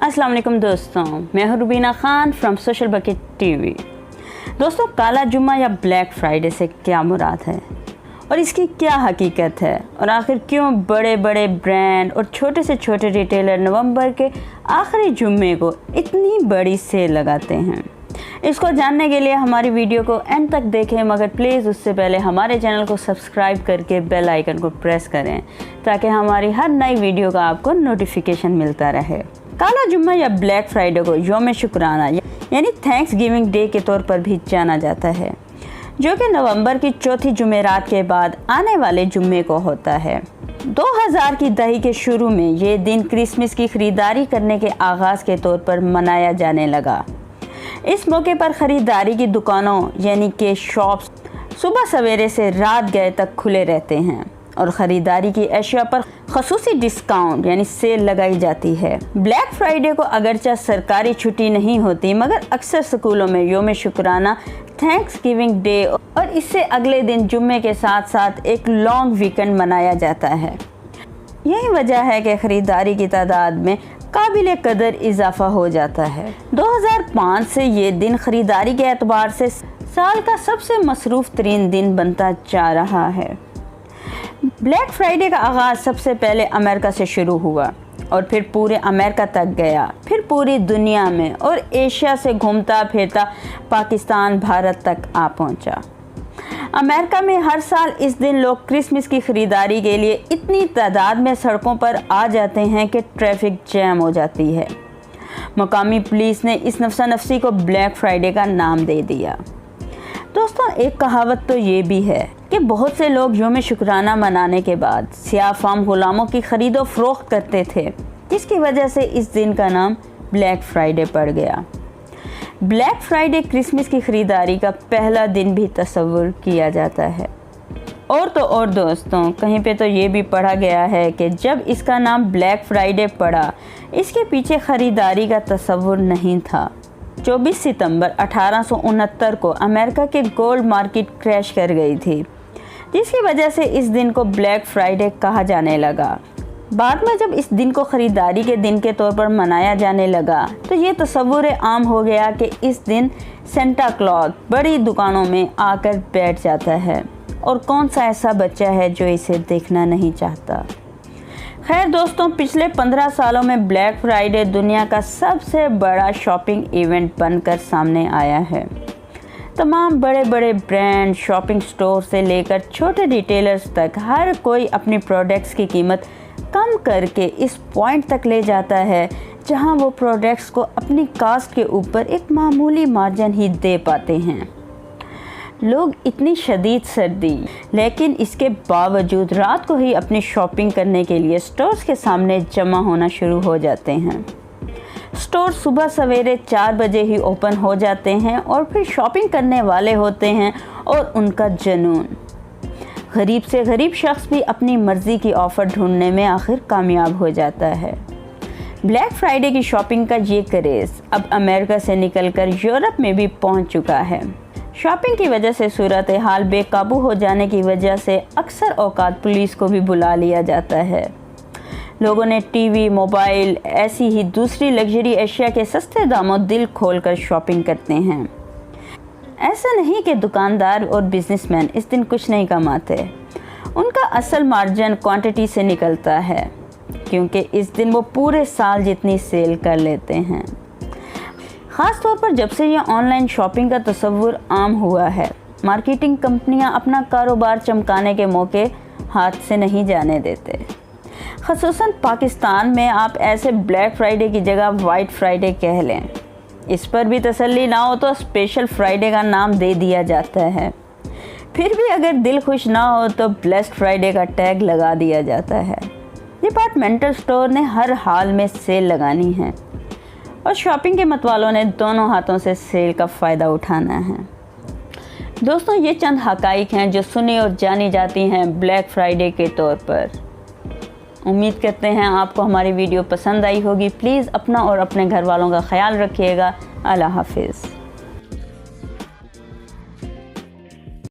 अस्सलाम वालेकुम दोस्तों, मैं हूं Rubina Khan from social bucket TV. दोस्तों, काला जुम्मा या ब्लैक फ्राइडे से क्या मुराद है और इसकी क्या हकीकत है और आखिर क्यों बड़े बड़े ब्रांड और छोटे से छोटे रिटेलर नवंबर के आखिरी जुम्मे को इतनी बड़ी सेल लगाते हैं, इसको जानने के लिए हमारी वीडियो को एंड तक देखें, मगर प्लीज़ उससे पहले हमारे चैनल को सब्सक्राइब करके बेल आइकन को प्रेस करें ताकि हमारी हर नई वीडियो का आपको नोटिफिकेशन मिलता रहे। काला जुम्मा या ब्लैक फ्राइडे को यौम शुक्राना यानी थैंक्स गिविंग डे के तौर पर भी जाना जाता है, जो कि नवंबर की चौथी जुमेरात के बाद आने वाले जुम्मे को होता है। 2000 की दही के शुरू में ये दिन क्रिसमस की ख़रीदारी करने के आगाज़ के तौर पर मनाया जाने लगा। इस मौके पर ख़रीदारी की दुकानों यानी कि शॉप्स सुबह सवेरे से रात गए तक खुले रहते हैं और ख़रीदारी की अशिया पर ख़ुसूसी डिस्काउंट यानी सेल लगाई जाती है। ब्लैक फ्राइडे को अगरचे सरकारी छुट्टी नहीं होती, मगर अक्सर स्कूलों में यौम शुक्राना थैंक्स गिविंग डे और इससे अगले दिन जुम्मे के साथ साथ एक लॉन्ग वीकेंड मनाया जाता है। यही वजह है कि ख़रीदारी की तादाद में काबिल कदर इजाफा हो जाता है। 2005 से ये दिन ख़रीदारी के एतबार से साल का सबसे मसरूफ़ तरीन दिन बनता जा रहा है। ब्लैक फ्राइडे का आगाज़ सबसे पहले अमेरिका से शुरू हुआ और फिर पूरे अमेरिका तक गया, फिर पूरी दुनिया में और एशिया से घूमता फिरता पाकिस्तान, भारत तक आ पहुंचा। अमेरिका में हर साल इस दिन लोग क्रिसमस की ख़रीदारी के लिए इतनी तादाद में सड़कों पर आ जाते हैं कि ट्रैफिक जैम हो जाती है। मकामी पुलिस ने इस नफसा नफसी को ब्लैक फ्राइडे का नाम दे दिया। दोस्तों, एक कहावत तो ये भी है कि बहुत से लोग यौम शुक्राना मनाने के बाद सियाह फाम गुलामों की खरीदो फरोख्त करते थे, जिसकी वजह से इस दिन का नाम ब्लैक फ्राइडे पड़ गया। ब्लैक फ्राइडे क्रिसमस की ख़रीदारी का पहला दिन भी तस्वुर किया जाता है। और तो और दोस्तों, कहीं पे तो ये भी पढ़ा गया है कि जब इसका नाम ब्लैक फ्राइडे पड़ा, इसके पीछे ख़रीदारी का तस्वुर नहीं था। 24 सितंबर 1869 को अमेरिका के गोल्ड मार्केट क्रैश कर गई थी, जिसकी वजह से इस दिन को ब्लैक फ्राइडे कहा जाने लगा। बाद में जब इस दिन को ख़रीदारी के दिन के तौर पर मनाया जाने लगा, तो ये तस्वुर आम हो गया कि इस दिन सेंटा क्लॉज बड़ी दुकानों में आकर बैठ जाता है और कौन सा ऐसा बच्चा है जो इसे देखना नहीं चाहता। खैर दोस्तों, पिछले 15 सालों में ब्लैक फ्राइडे दुनिया का सबसे बड़ा शॉपिंग इवेंट बनकर सामने आया है। तमाम बड़े बड़े ब्रांड, शॉपिंग स्टोर से लेकर छोटे रिटेलर्स तक हर कोई अपनी प्रोडक्ट्स की कीमत कम करके इस पॉइंट तक ले जाता है जहां वो प्रोडक्ट्स को अपनी कास्ट के ऊपर एक मामूली मार्जिन ही दे पाते हैं। लोग इतनी शदीद सर्दी लेकिन इसके बावजूद रात को ही अपनी शॉपिंग करने के लिए स्टोर्स के सामने जमा होना शुरू हो जाते हैं। स्टोर सुबह सवेरे 4 बजे ही ओपन हो जाते हैं और फिर शॉपिंग करने वाले होते हैं और उनका जुनून। गरीब से गरीब शख्स भी अपनी मर्ज़ी की ऑफ़र ढूंढने में आखिर कामयाब हो जाता है। ब्लैक फ्राइडे की शॉपिंग का ये क्रेज़ अब अमेरिका से निकलकर यूरोप में भी पहुंच चुका है। शॉपिंग की वजह से सूरत हाल बेकाबू हो जाने की वजह से अक्सर औकात पुलिस को भी बुला लिया जाता है। लोगों ने टीवी, मोबाइल, ऐसी ही दूसरी लग्जरी अशिया के सस्ते दामों दिल खोलकर शॉपिंग करते हैं। ऐसा नहीं कि दुकानदार और बिजनेसमैन इस दिन कुछ नहीं कमाते, उनका असल मार्जिन क्वांटिटी से निकलता है, क्योंकि इस दिन वो पूरे साल जितनी सेल कर लेते हैं। ख़ास तौर पर जब से यह ऑनलाइन शॉपिंग का तस्वुर आम हुआ है, मार्केटिंग कंपनियां अपना कारोबार चमकाने के मौके हाथ से नहीं जाने देते। ख़ुसूसन पाकिस्तान में आप ऐसे ब्लैक फ्राइडे की जगह वाइट फ्राइडे कह लें, इस पर भी तसल्ली ना हो तो स्पेशल फ्राइडे का नाम दे दिया जाता है। फिर भी अगर दिल खुश ना हो तो ब्लेस्ड फ्राइडे का टैग लगा दिया जाता है। डिपार्टमेंटल स्टोर ने हर हाल में सेल लगानी है और शॉपिंग के मतवालों ने दोनों हाथों से सेल का फ़ायदा उठाना है। दोस्तों, ये चंद हक़ाइक़ हैं जो सुनी और जानी जाती हैं ब्लैक फ्राइडे के तौर पर। उम्मीद करते हैं आपको हमारी वीडियो पसंद आई होगी। प्लीज़ अपना और अपने घर वालों का ख्याल रखिएगा। अल्लाह हाफिज़।